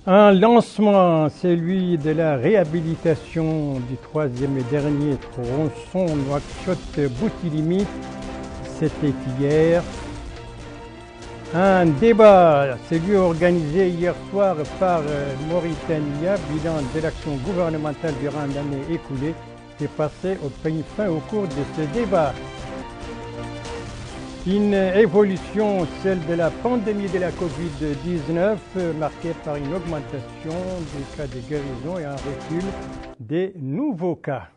Un lancement, celui de la réhabilitation du troisième et dernier tronçon Nouakchott-Boutilimite, c'était hier. Un débat, celui organisé hier soir par Mauritania, bilan de l'action gouvernementale durant l'année écoulée, est passé au peigne fin au cours de ce débat. Une évolution, celle de la pandémie de la Covid-19, marquée par une augmentation des cas de guérison et un recul des nouveaux cas.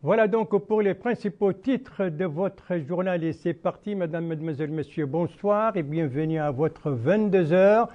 Voilà donc pour les principaux titres de votre journal et c'est parti, mesdames, mesdemoiselles, messieurs, bonsoir et bienvenue à votre 22h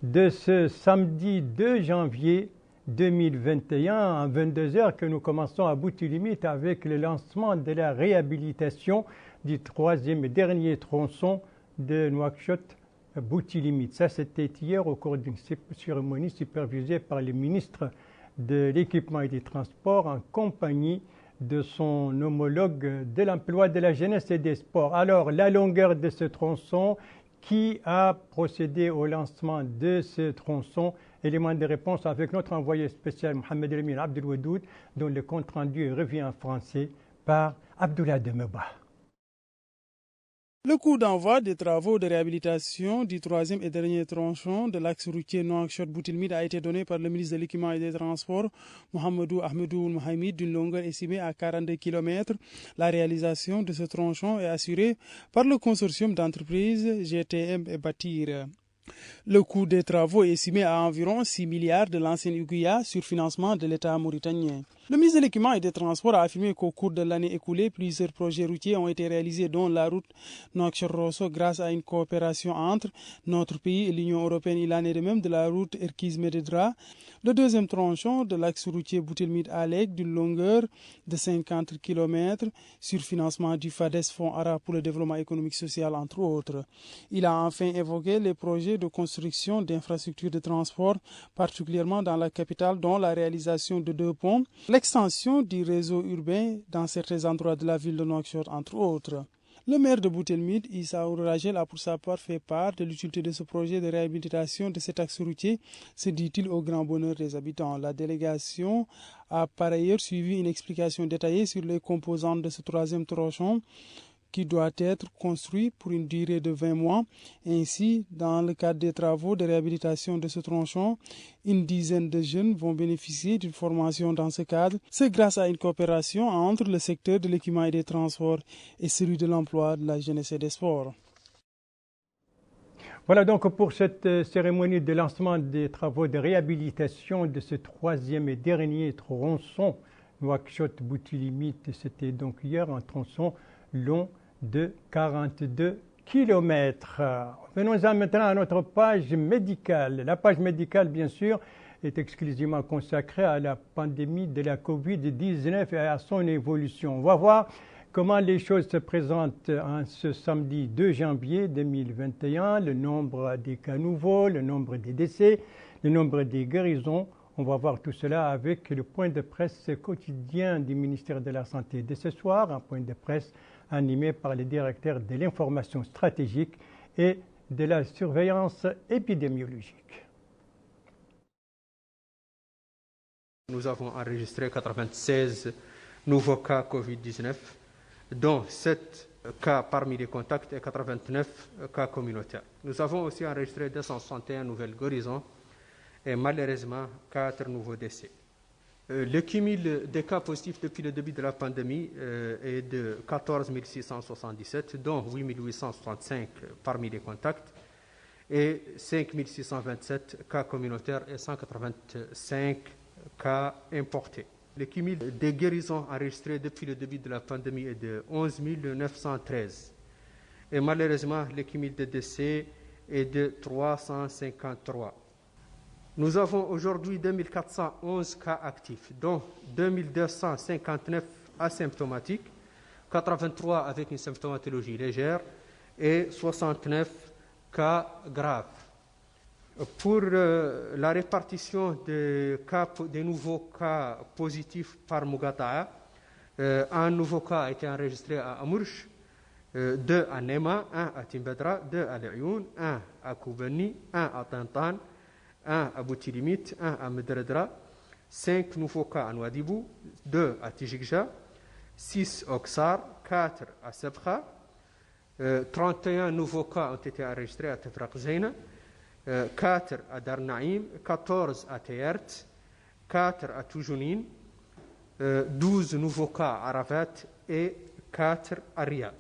de ce samedi 2 janvier 2021, à 22h que nous commençons à Boutilimite avec le lancement de la réhabilitation du troisième et dernier tronçon de Nouakchott-Boutilimite. Ça, c'était hier au cours d'une cérémonie supervisée par le ministre de l'Équipement et des Transports en compagnie de son homologue de l'emploi, de la jeunesse et des sports. Alors, la longueur de ce tronçon, qui a procédé au lancement de ce tronçon? Élément de réponse avec notre envoyé spécial Mohamed El-Amin Abdelwadoud, dont le compte-rendu revient en français par Abdoulaye Demeba. Le coup d'envoi des travaux de réhabilitation du troisième et dernier tronçon de l'axe routier Nouakchott-Boutilimite a été donné par le ministre de l'Équipement et des Transports, Mohamedou Ahmedou Mohamed, d'une longueur estimée à 42 km. La réalisation de ce tronçon est assurée par le consortium d'entreprises GTM et Bâtir. Le coût des travaux est estimé à environ 6 milliards de l'ancienne UGIA sur financement de l'État mauritanien. Le ministre de l'Équipement et des Transports a affirmé qu'au cours de l'année écoulée, plusieurs projets routiers ont été réalisés, dont la route Nouakchott-Rosso, grâce à une coopération entre notre pays et l'Union européenne. Il en est de même de la route Erkiz-Mededra, le deuxième tronçon de l'axe routier Boutilimite-Alec d'une longueur de 50 km sur financement du FADES, Fonds arabe pour le développement économique et social, entre autres. Il a enfin évoqué les projets de construction d'infrastructures de transport, particulièrement dans la capitale, dont la réalisation de 2 ponts, l'extension du réseau urbain dans certains endroits de la ville de Nouakchott, entre autres. Le maire de Boutilimite, Issa Ouragel, a pour sa part fait part de l'utilité de ce projet de réhabilitation de cet axe routier, se dit-il au grand bonheur des habitants. La délégation a par ailleurs suivi une explication détaillée sur les composantes de ce troisième tronçon qui doit être construit pour une durée de 20 mois. Ainsi, dans le cadre des travaux de réhabilitation de ce tronçon, une dizaine de jeunes vont bénéficier d'une formation dans ce cadre. C'est grâce à une coopération entre le secteur de l'équipement et des transports et celui de l'emploi, de la jeunesse et des sports. Voilà donc pour cette cérémonie de lancement des travaux de réhabilitation de ce troisième et dernier tronçon Nouakchott-Boutilimite. C'était donc hier un tronçon long de 42 km. Venons-en maintenant à notre page médicale. La page médicale, bien sûr, est exclusivement consacrée à la pandémie de la Covid-19 et à son évolution. On va voir comment les choses se présentent en ce samedi 2 janvier 2021, le nombre des cas nouveaux, le nombre des décès, le nombre des guérisons. On va voir tout cela avec le point de presse quotidien du ministère de la Santé de ce soir, un point de presse animé par le directeur de l'information stratégique et de la surveillance épidémiologique. Nous avons enregistré 96 nouveaux cas Covid-19, dont 7 cas parmi les contacts et 89 cas communautaires. Nous avons aussi enregistré 261 nouvelles guérisons et malheureusement 4 nouveaux décès. Le cumul des cas positifs depuis le début de la pandémie est de 14 677, dont 8 865 parmi les contacts et 5 627 cas communautaires et 185 cas importés. Le cumul des guérisons enregistrées depuis le début de la pandémie est de 11 913. Et malheureusement, le cumul de décès est de 353. Nous avons aujourd'hui 2411 cas actifs, dont 2259 asymptomatiques, 83 avec une symptomatologie légère et 69 cas graves. Pour la répartition des nouveaux cas positifs par Mougata'a, un nouveau cas a été enregistré à Amourch, 2 à Nema, 1 à Timbedra, 2 à Lioun, 1 à Koubani, 1 à Tantan, 1 à Boutilimit, 1 à Medredra, 5 nouveaux cas à Nouadhibou, 2 à Tijikja, 6 au Ksar, 4 à Sebkha, 31 nouveaux cas ont été enregistrés à Tefraq Zeyna, 4 à Dar Naïm, 14 à Tayert, 4 à Toujounin, 12 nouveaux cas à Arafat et 4 à Riyad.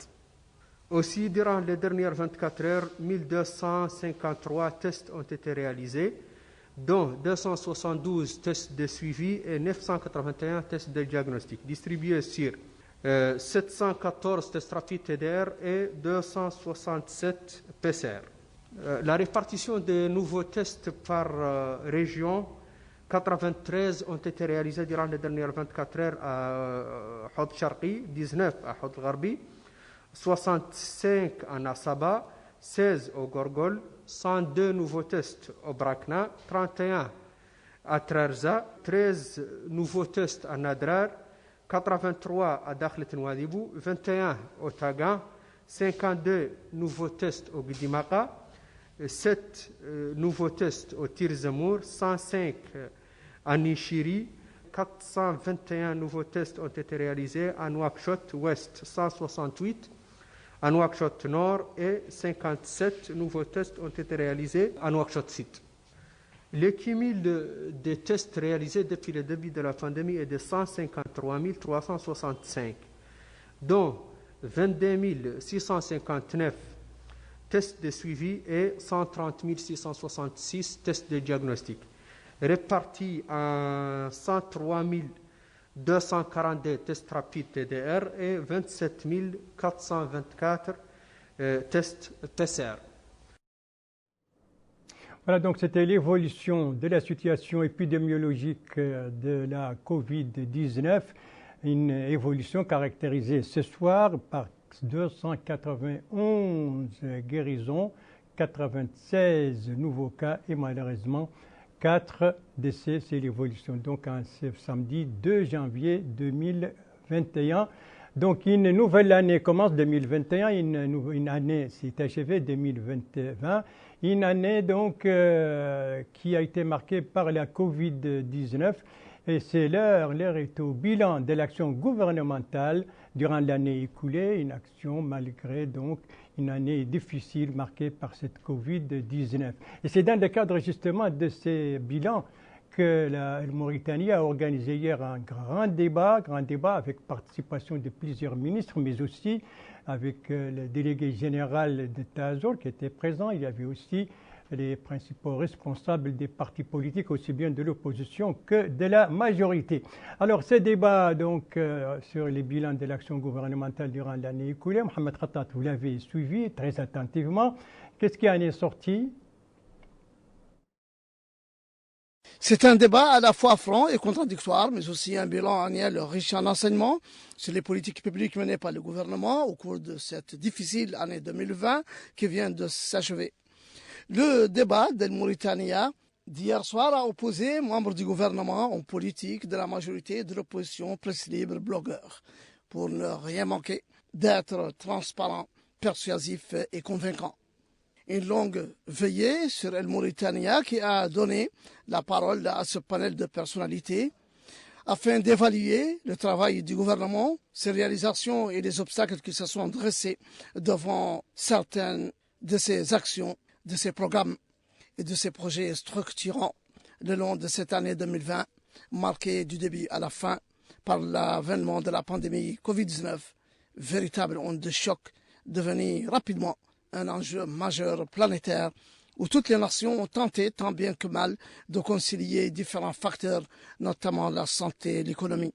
Aussi, durant les dernières 24 heures, 1253 tests ont été réalisés, dont 272 tests de suivi et 981 tests de diagnostic, distribués sur 714 tests rapides TDR et 267 PCR. La répartition des nouveaux tests par région, 93 ont été réalisés durant les dernières 24 heures à Houd Sharqi, 19 à Houd Gharbi, 65 à Asaba, 16 au Gorgol, 102 nouveaux tests au Brakna, 31 à Trarza, 13 nouveaux tests à Nadrar, 83 à Dakhlet Nouadhibou, 21 au Tagan, 52 nouveaux tests au Gidimaka, 7 nouveaux tests au Tirzamour, 105 à Nishiri, 421 nouveaux tests ont été réalisés à Nouakchott Ouest, 168 à Nouakchott Nord et 57 nouveaux tests ont été réalisés à Nouakchott Sud. Le cumul des tests réalisés depuis le début de la pandémie est de 153 365, dont 22 659 tests de suivi et 130 666 tests de diagnostic, répartis en 103 242 tests rapides TDR et 27 424 tests PCR. Voilà, donc c'était l'évolution de la situation épidémiologique de la COVID-19, une évolution caractérisée ce soir par 291 guérisons, 96 nouveaux cas et malheureusement 4 décès. C'est l'évolution donc en ce samedi 2 janvier 2021. Donc une nouvelle année commence 2021, une année s'est achevée 2020, une année donc qui a été marquée par la COVID-19 et c'est l'heure est au bilan de l'action gouvernementale durant l'année écoulée, une action malgré donc une année difficile marquée par cette COVID-19. Et c'est dans le cadre justement de ces bilans que la Mauritanie a organisé hier un grand débat avec participation de plusieurs ministres, mais aussi avec le délégué général de Tazor qui était présent. Il y avait aussi les principaux responsables des partis politiques, aussi bien de l'opposition que de la majorité. Alors, ce débat donc, sur les bilans de l'action gouvernementale durant l'année écoulée, Mohamed Khattat, vous l'avez suivi très attentivement. Qu'est-ce qui en est sorti ? C'est un débat à la fois franc et contradictoire, mais aussi un bilan annuel riche en enseignements sur les politiques publiques menées par le gouvernement au cours de cette difficile année 2020 qui vient de s'achever. Le débat d'El Mauritania d'hier soir a opposé membres du gouvernement, hommes politiques, de la majorité et de l'opposition, presse libre, blogueurs, pour ne rien manquer d'être transparent, persuasif et convaincant. Une longue veillée sur El Mauritania qui a donné la parole à ce panel de personnalités afin d'évaluer le travail du gouvernement, ses réalisations et les obstacles qui se sont dressés devant certaines de ses actions, de ses programmes et de ses projets structurants le long de cette année 2020, marquée du début à la fin par l'avènement de la pandémie Covid-19, véritable onde de choc devenue rapidement un enjeu majeur planétaire où toutes les nations ont tenté, tant bien que mal, de concilier différents facteurs, notamment la santé et l'économie.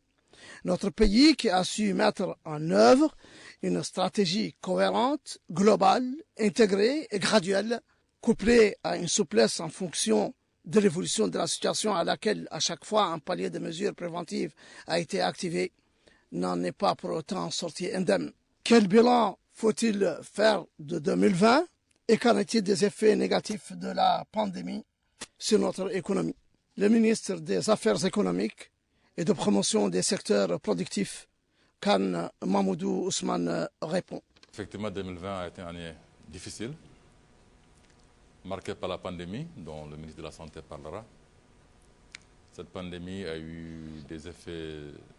Notre pays qui a su mettre en œuvre une stratégie cohérente, globale, intégrée et graduelle, couplée à une souplesse en fonction de l'évolution de la situation à laquelle, à chaque fois, un palier de mesures préventives a été activé, n'en est pas pour autant sorti indemne. Quel bilan faut-il faire de 2020 et qu'en est-il des effets négatifs de la pandémie sur notre économie? Le ministre des Affaires économiques et de promotion des secteurs productifs, Khan Mahmoudou Ousmane, répond. Effectivement, 2020 a été une année difficile marquée par la pandémie, dont le ministre de la Santé parlera. Cette pandémie a eu des effets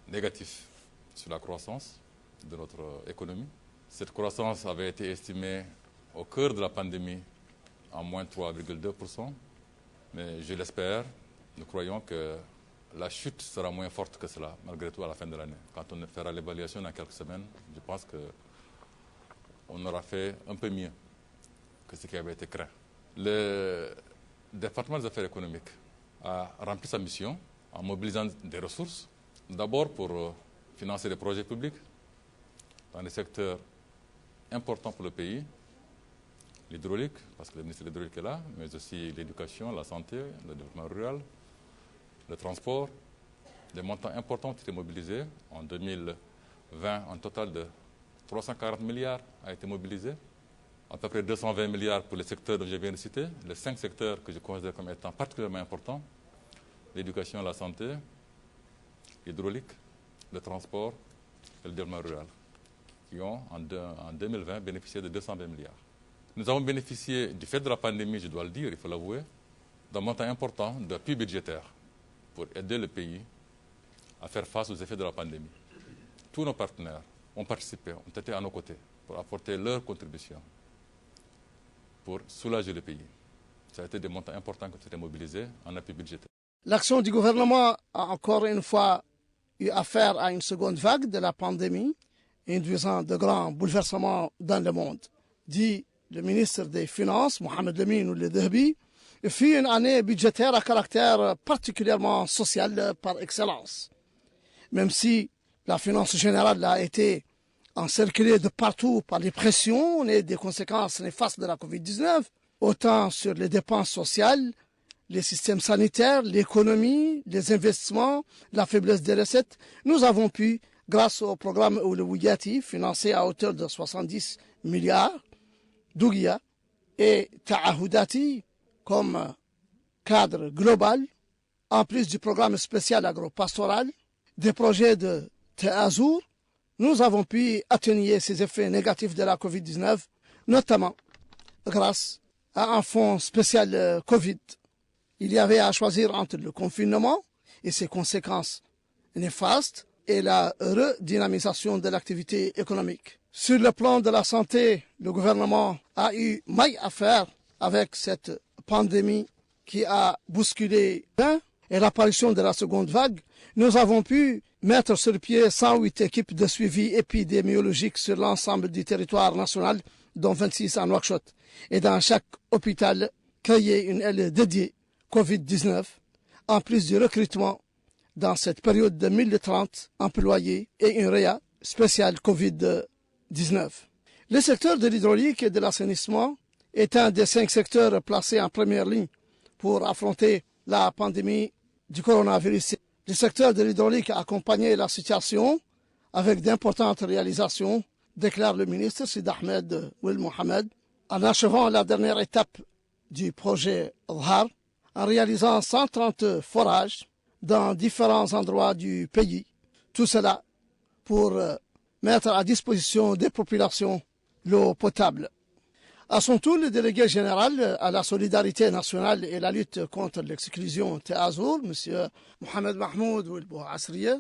négatifs sur la croissance de notre économie. Cette croissance avait été estimée au cœur de la pandémie en moins 3,2%, mais je l'espère, nous croyons que la chute sera moins forte que cela, malgré tout, à la fin de l'année. Quand on fera l'évaluation dans quelques semaines, je pense qu'on aura fait un peu mieux que ce qui avait été craint. Le département des affaires économiques a rempli sa mission en mobilisant des ressources, d'abord pour financer des projets publics dans des secteurs importants pour le pays, l'hydraulique, parce que le ministre de l'hydraulique est là, mais aussi l'éducation, la santé, le développement rural, le transport. Des montants importants ont été mobilisés. En 2020, un total de 340 milliards a été mobilisé. À peu près 220 milliards pour les secteurs que je viens de citer, les 5 secteurs que je considère comme étant particulièrement importants, l'éducation, la santé, l'hydraulique, le transport et le développement rural, qui ont en 2020 bénéficié de 220 milliards. Nous avons bénéficié, du fait de la pandémie, je dois le dire, il faut l'avouer, d'un montant important d'appui budgétaire pour aider le pays à faire face aux effets de la pandémie. Tous nos partenaires ont participé, ont été à nos côtés pour apporter leur contribution pour soulager le pays. Ça a été des montants importants qui ont été mobilisés en appui budgétaire. L'action du gouvernement a encore une fois eu affaire à une seconde vague de la pandémie, induisant de grands bouleversements dans le monde. Dit le ministre des Finances, Mohamed Lamine Ould Dahbi, fut une année budgétaire à caractère particulièrement social par excellence. Même si la finance générale a été encerclée de partout par les pressions et des conséquences néfastes de la Covid-19, autant sur les dépenses sociales, les systèmes sanitaires, l'économie, les investissements, la faiblesse des recettes, nous avons pu, grâce au programme Oulawiyati, financé à hauteur de 70 milliards, Dougia et Ta'ahudati, comme cadre global, en plus du programme spécial agropastoral, des projets de Ta'azour, nous avons pu atténuer ces effets négatifs de la Covid-19, notamment grâce à un fonds spécial Covid. Il y avait à choisir entre le confinement et ses conséquences néfastes et la redynamisation de l'activité économique. Sur le plan de la santé, le gouvernement a eu maille à faire avec cette pandémie qui a bousculé et l'apparition de la seconde vague. Nous avons pu mettre sur pied 108 équipes de suivi épidémiologique sur l'ensemble du territoire national, dont 26 à Nouakchott. Et dans chaque hôpital, créer une aile dédiée Covid-19, en plus du recrutement dans cette période de 1030 employés et une réa spéciale Covid-19. Le secteur de l'hydraulique et de l'assainissement est un des 5 secteurs placés en première ligne pour affronter la pandémie du coronavirus. Le secteur de l'hydraulique a accompagné la situation avec d'importantes réalisations, déclare le ministre Sid Ahmed Ould Mohamed, en achevant la dernière étape du projet Dhar, en réalisant 130 forages dans différents endroits du pays. Tout cela pour mettre à disposition des populations l'eau potable. À son tour, le délégué général à la solidarité nationale et la lutte contre l'exclusion Ta'azour, M. Mohamed Mahmoud Ould Bouasriya,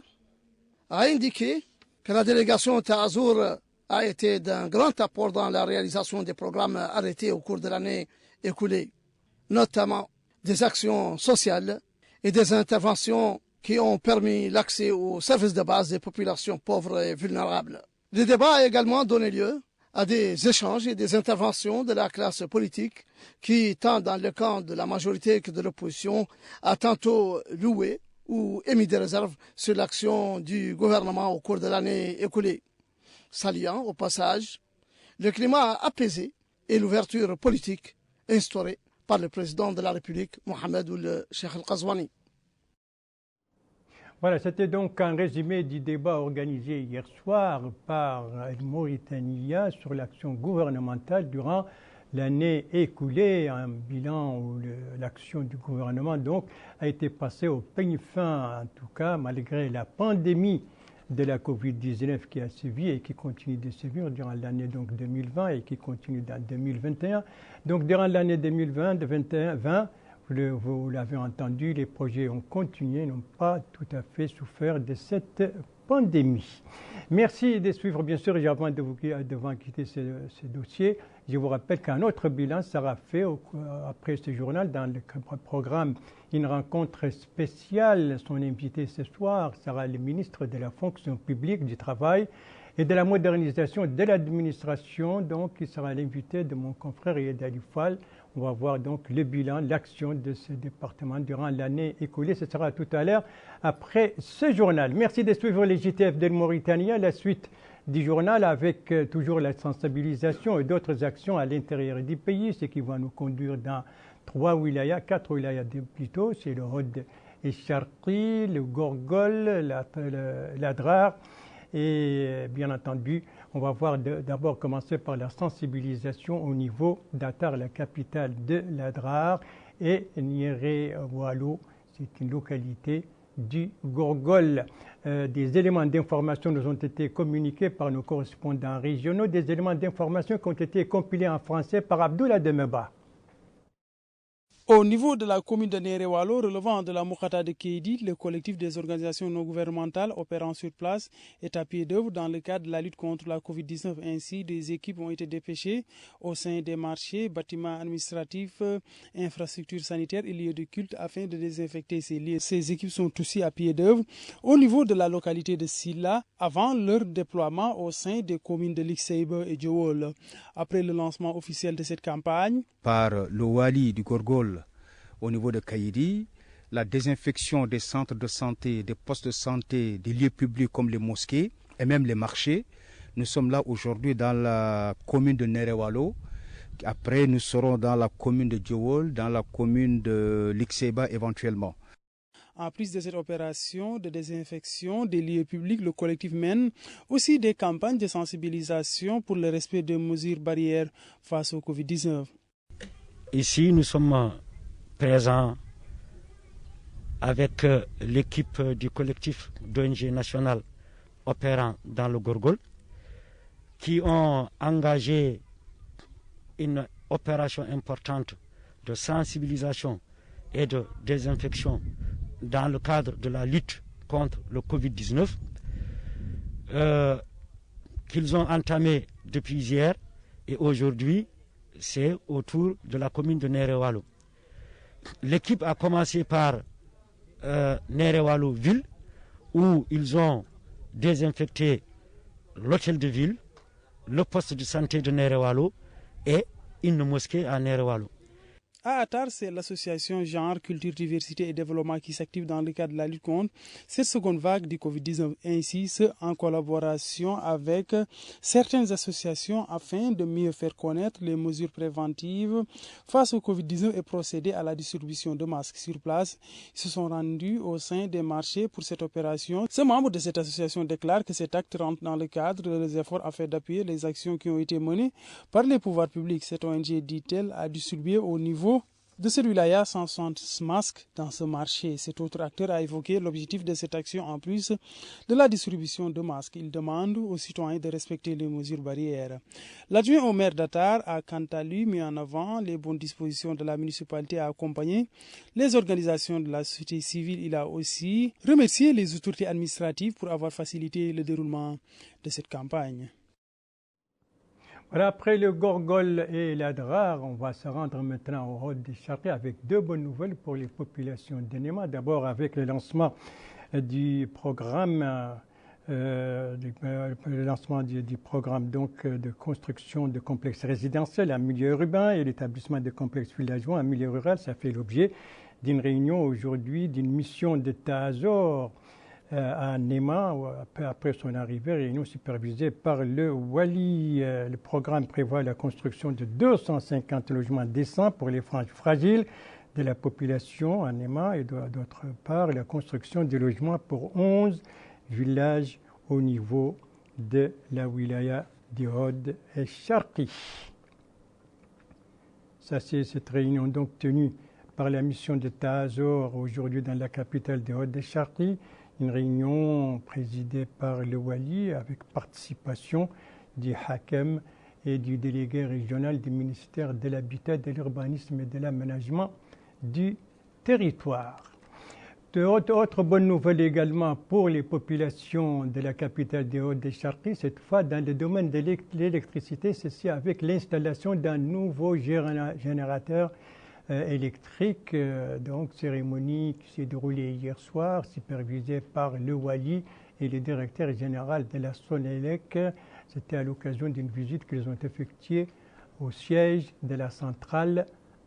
a indiqué que la délégation Ta'azour a été d'un grand apport dans la réalisation des programmes arrêtés au cours de l'année écoulée, notamment des actions sociales et des interventions qui ont permis l'accès aux services de base des populations pauvres et vulnérables. Le débat a également donné lieu à des échanges et des interventions de la classe politique qui, tant dans le camp de la majorité que de l'opposition, a tantôt loué ou émis des réserves sur l'action du gouvernement au cours de l'année écoulée, saluant au passage le climat apaisé et l'ouverture politique instaurée par le président de la République, Mohamed Ould Cheikh Al-Qazouani. Voilà, c'était donc un résumé du débat organisé hier soir par Mauritania sur l'action gouvernementale durant l'année écoulée, un bilan où l'action du gouvernement donc a été passée au peigne fin, en tout cas malgré la pandémie de la Covid-19 qui a sévi et qui continue de sévir durant l'année donc 2020 et qui continue dans 2021. Donc durant l'année 2020, vous l'avez entendu, les projets ont continué, n'ont pas tout à fait souffert de cette pandémie. Merci de suivre, bien sûr, avant de quitter ce dossier. Je vous rappelle qu'un autre bilan sera fait après ce journal dans le programme Une rencontre spéciale. Son invité ce soir sera le ministre de la fonction publique, du travail et de la modernisation de l'administration. Donc, il sera l'invité de mon confrère Yed Ali Fall. On va voir donc le bilan, l'action de ce département durant l'année écoulée. Ce sera tout à l'heure après ce journal. Merci de suivre les JTF de Mauritanie. La suite du journal avec toujours la sensibilisation et d'autres actions à l'intérieur du pays, ce qui va nous conduire dans 4 wilayas plutôt. C'est le Hod et Charqi, le Gorgol, l'Adrar. Et bien entendu, on va voir d'abord commencer par la sensibilisation au niveau d'Atar, la capitale de l'Adrar, et Niéré Walo, c'est une localité du Gorgol. Des éléments d'information nous ont été communiqués par nos correspondants régionaux, des éléments d'information qui ont été compilés en français par Abdoulaye Demeba. Au niveau de la commune de Néré-Walo, relevant de la Moukata de Kédi, le collectif des organisations non gouvernementales opérant sur place est à pied d'œuvre dans le cadre de la lutte contre la Covid-19. Ainsi, des équipes ont été dépêchées au sein des marchés, bâtiments administratifs, infrastructures sanitaires et lieux de culte afin de désinfecter ces lieux. Ces équipes sont aussi à pied d'œuvre au niveau de la localité de Silla avant leur déploiement au sein des communes de Lixeibe et Djowol. Après le lancement officiel de cette campagne, par le Wali du Gorgol au niveau de Kaïdi, la désinfection des centres de santé, des postes de santé, des lieux publics comme les mosquées et même les marchés. Nous sommes là aujourd'hui dans la commune de Néré-Walo. Après, nous serons dans la commune de Djowol, dans la commune de Lixeiba éventuellement. En plus de cette opération de désinfection des lieux publics, le collectif mène aussi des campagnes de sensibilisation pour le respect des mesures barrières face au Covid-19. Ici, nous sommes présents avec l'équipe du collectif d'ONG national opérant dans le Gorgol qui ont engagé une opération importante de sensibilisation et de désinfection dans le cadre de la lutte contre le Covid-19 qu'ils ont entamé depuis hier et aujourd'hui c'est autour de la commune de Néré-Walo. L'équipe a commencé par Néré-Walo ville où ils ont désinfecté l'hôtel de ville, le poste de santé de Néré-Walo et une mosquée à Néré-Walo. À Atar, c'est l'association Genre, Culture, Diversité et Développement qui s'active dans le cadre de la lutte contre cette seconde vague du Covid-19. Ainsi, en collaboration avec certaines associations afin de mieux faire connaître les mesures préventives face au Covid-19 et procéder à la distribution de masques sur place. Ils se sont rendus au sein des marchés pour cette opération. Ce membre de cette association déclare que cet acte rentre dans le cadre des efforts afin d'appuyer les actions qui ont été menées par les pouvoirs publics. Cette ONG, dit-elle, a distribué au niveau de celui-là, 160 masques dans ce marché. Cet autre acteur a évoqué l'objectif de cette action en plus de la distribution de masques. Il demande aux citoyens de respecter les mesures barrières. L'adjoint au maire d'Atar a quant à lui mis en avant les bonnes dispositions de la municipalité à accompagner les organisations de la société civile. Il a aussi remercié les autorités administratives pour avoir facilité le déroulement de cette campagne. Voilà, après le Gorgol et l'Adrar, on va se rendre maintenant au Hod de Charqi avec deux bonnes nouvelles pour les populations de Néma. D'abord avec le lancement du programme, donc, de construction de complexes résidentiels en milieu urbain et l'établissement de complexes villageois en milieu rural. Ça fait l'objet d'une réunion aujourd'hui, d'une mission de Tazor à Néma, après son arrivée, réunion supervisée par le Wali. Le programme prévoit la construction de 250 logements décents pour les franges fragiles de la population à Néma et d'autre part la construction de logements pour 11 villages au niveau de la wilaya du Hod et Charqi. Ça, c'est cette réunion donc tenue par la mission de Tazor aujourd'hui dans la capitale du Hod et Charqi. Une réunion présidée par le Wali avec participation du Hakem et du délégué régional du ministère de l'Habitat, de l'Urbanisme et de l'Aménagement du territoire. Autre bonne nouvelle également pour les populations de la capitale des Hauts-des-Charqis, cette fois dans le domaine de l'électricité, ceci avec l'installation d'un nouveau générateur électrique. Donc, cérémonie qui s'est déroulée hier soir, supervisée par le Wali et le directeur général de la Sonélec. C'était à l'occasion d'une visite qu'ils ont effectuée au siège de la centrale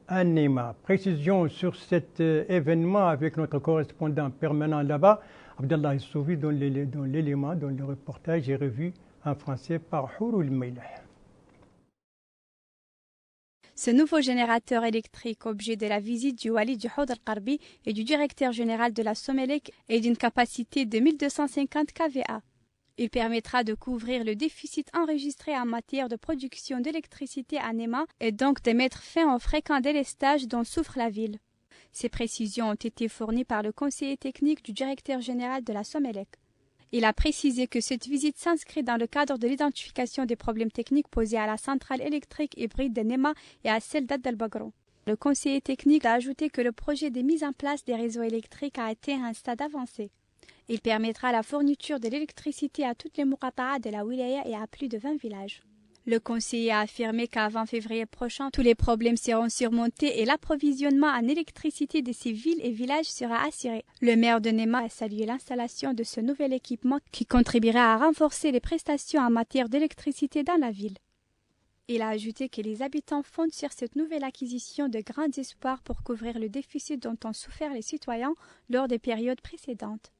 à Néma. Précision sur cet événement avec notre correspondant permanent là-bas, Abdallah Souvi, dont l'élément, dont le reportage est revu en français par Houroul Meilah. Ce nouveau générateur électrique, objet de la visite du Wali du Haut al-Qarbi et du directeur général de la Somelec, est d'une capacité de 1250 kVA. Il permettra de couvrir le déficit enregistré en matière de production d'électricité à Néma et donc de mettre fin au fréquent délestage dont souffre la ville. Ces précisions ont été fournies par le conseiller technique du directeur général de la Somelec. Il a précisé que cette visite s'inscrit dans le cadre de l'identification des problèmes techniques posés à la centrale électrique hybride de Néma et à celle d'Ad al-Bagro. Le conseiller technique a ajouté que le projet de mise en place des réseaux électriques a atteint un stade avancé. Il permettra la fourniture de l'électricité à toutes les muqata'a de la wilaya et à plus de 20 villages. Le conseiller a affirmé qu'avant février prochain, tous les problèmes seront surmontés et l'approvisionnement en électricité de ces villes et villages sera assuré. Le maire de Néma a salué l'installation de ce nouvel équipement qui contribuera à renforcer les prestations en matière d'électricité dans la ville. Il a ajouté que les habitants fondent sur cette nouvelle acquisition de grands espoirs pour couvrir le déficit dont ont souffert les citoyens lors des périodes précédentes.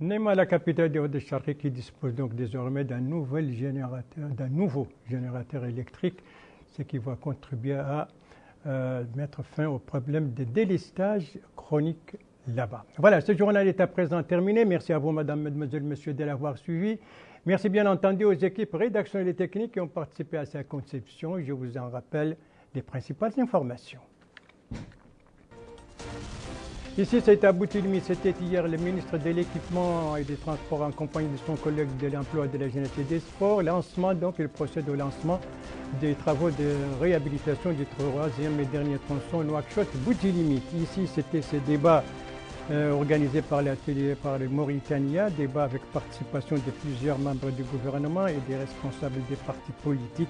Néma, la capitale des Hauts-des-Charqis, qui dispose donc désormais d'un nouveau générateur électrique, ce qui va contribuer à mettre fin au problème de délestage chronique là-bas. Voilà, ce journal est à présent terminé. Merci à vous, madame, mademoiselle, monsieur, de l'avoir suivi. Merci bien entendu aux équipes rédaction et techniques qui ont participé à sa conception. Je vous en rappelle les principales informations. Ici, c'est à Boutilmi. C'était hier le ministre de l'Équipement et des Transports en compagnie de son collègue de l'Emploi, de la Jeunesse et des Sports. Lancement, donc, il procède au lancement des travaux de réhabilitation du troisième et dernier tronçon Nouakchott-Boutilimi. Ici, c'était ce débat organisé par le Mauritania, débat avec participation de plusieurs membres du gouvernement et des responsables des partis politiques,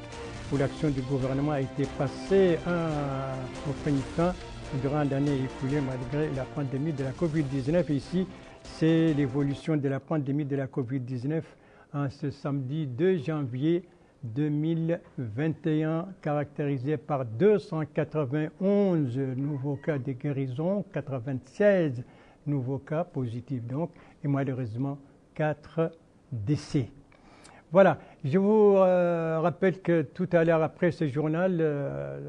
où l'action du gouvernement a été passée au fin durant l'année écoulée malgré la pandémie de la Covid-19. Ici, c'est l'évolution de la pandémie de la Covid-19 en ce samedi 2 janvier 2021, caractérisé par 291 nouveaux cas de guérison, 96 nouveaux cas positifs donc, et malheureusement 4 décès. Voilà, je vous rappelle que tout à l'heure après ce journal,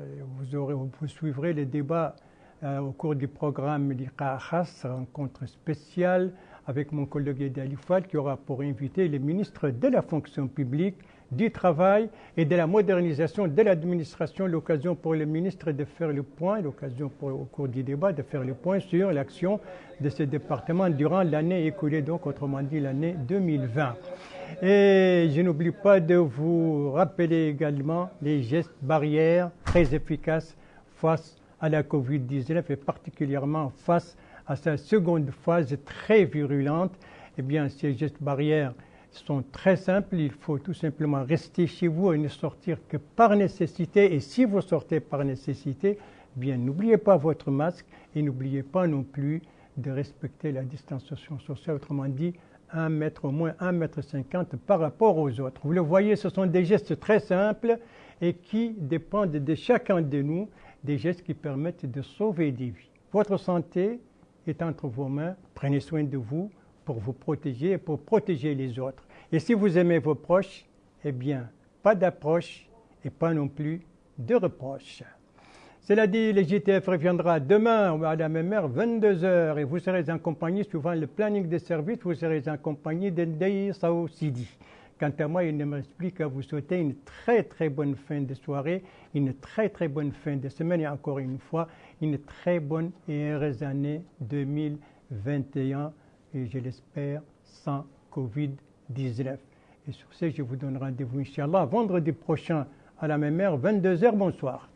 vous suivrez les débats au cours du programme Liqa Khas, rencontre spéciale avec mon collègue Edi Alifouad, qui aura pour invité le ministre de la fonction publique, du travail et de la modernisation de l'administration. L'occasion pour le ministre de faire le point, au cours du débat de faire le point sur l'action de ce département durant l'année écoulée, donc autrement dit l'année 2020. Et je n'oublie pas de vous rappeler également les gestes barrières très efficaces face à la Covid-19 et particulièrement face à sa seconde phase très virulente. Eh bien, ces gestes barrières sont très simples. Il faut tout simplement rester chez vous et ne sortir que par nécessité. Et si vous sortez par nécessité, eh bien, n'oubliez pas votre masque et n'oubliez pas non plus de respecter la distanciation sociale, autrement dit, au moins 1,50 m par rapport aux autres. Vous le voyez, ce sont des gestes très simples et qui dépendent de chacun de nous, des gestes qui permettent de sauver des vies. Votre santé est entre vos mains. Prenez soin de vous pour vous protéger et pour protéger les autres. Et si vous aimez vos proches, eh bien, pas d'approche et pas non plus de reproches. Cela dit, le JTF reviendra demain à la même heure, 22h, et vous serez en compagnie, suivant le planning des services, vous serez en compagnie d'Endei Sao Sidi. Quant à moi, il ne me reste plus qu'à vous souhaiter une très très bonne fin de soirée, une très très bonne fin de semaine et encore une fois, une très bonne et heureuse année 2021. et je l'espère sans Covid-19. Et sur ce, je vous donne rendez-vous, Inch'Allah, vendredi prochain à la même heure, 22h. Bonsoir.